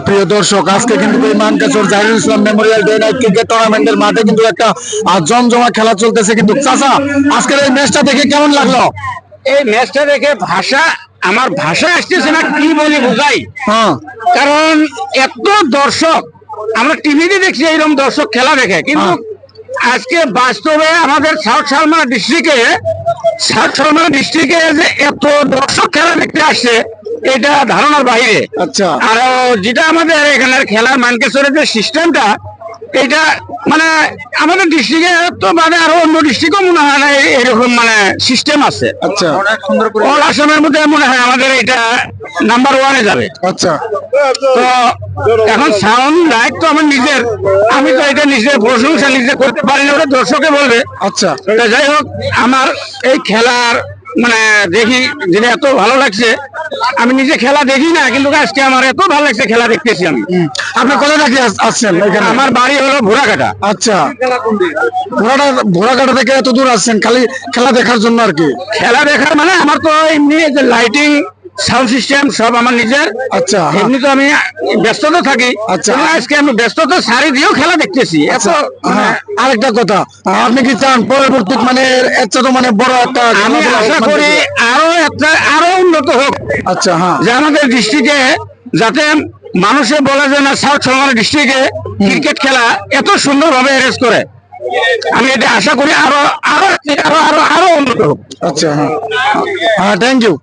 প্রিয় দর্শক, আজকে কিন্তু এই মানকাচর জাহিরুল ইসলাম মেমোরিয়াল ডে নাইট ক্রিকেট টুর্নামেন্টের মাঠে কিন্তু একটা জমজমা খেলা চলতেছে। কিন্তু চাচা, আজকের এই ম্যাচটা দেখে কেমন লাগলো? এই ম্যাচটা দেখে আমার ভাষা আসতেছে না, কি বলি বুঝাই। কারণ এত দর্শক আমরা টিভিতে দেখছি, এইরকম দর্শক খেলা দেখে, কিন্তু আজকে বাস্তবে আমাদের সাউথ সালমারা ডিস্ট্রিক্টে যে এত দর্শক খেলা দেখতে আসছে, এটা ধারণার বাইরে। আচ্ছা, আর যেটা আমাদের এখানের খেলার মানকেশ্বরের যে সিস্টেমটা, এটা মানে আমাদের ডিস্ট্রিক্টে তো মানে আরো অন্য ডিস্ট্রিক্টও মনে হয় না এরকম মানে সিস্টেম আছে। আচ্ছা, অল আসামের মধ্যে মনে হয় আমাদের এটা নাম্বার 1-এ যাবে। আচ্ছা, তো এখন সাউন্ড লাইট তো আমার নিজের, আমি তো এটা নিজের প্রশংসা নিজে করতে পারি না, ওটা দর্শকে বলবে। আচ্ছা, যাই হোক, আমার এই খেলার মানে দেখি যেটা এত ভালো লাগছে, আমি নিজে খেলা দেখি না, কিন্তু আজকে আমার এত ভালো লাগছে খেলা দেখতেছি। আমি আপনি কোথা থেকে আসছেন? আমার বাড়ি হলো ভোরাকাটা। আচ্ছা, ভোরাকাটা থেকে এত দূর আসছেন খালি খেলা দেখার জন্য আর কি? খেলা দেখার মানে আমার তো এমনি লাইটিং সাউন্ড সিস্টেম সব আমার নিজের। আচ্ছা, এমনি তো আমি ব্যস্ততা থাকি। আচ্ছা, আজকে আমি ব্যস্ততা সারি দিয়েও খেলা দেখতেছি। আরেকটা কথা, আপনি কি চান পরবর্তী মানে তো মানে বড় একটা, আমি আশা করি আরো উন্নত হোক। আচ্ছা, হ্যাঁ, যে আমাদের ডিস্ট্রিক্টে যাতে মানুষে বলা যায় না সাউথ সালমারা ডিস্ট্রিক্টে ক্রিকেট খেলা এত সুন্দর ভাবে অ্যারেঞ্জ করে, আমি এটা আশা করি আরো আরো আরো আরো আরো উন্নত হোক। আচ্ছা, হ্যাঁ, থ্যাংক ইউ।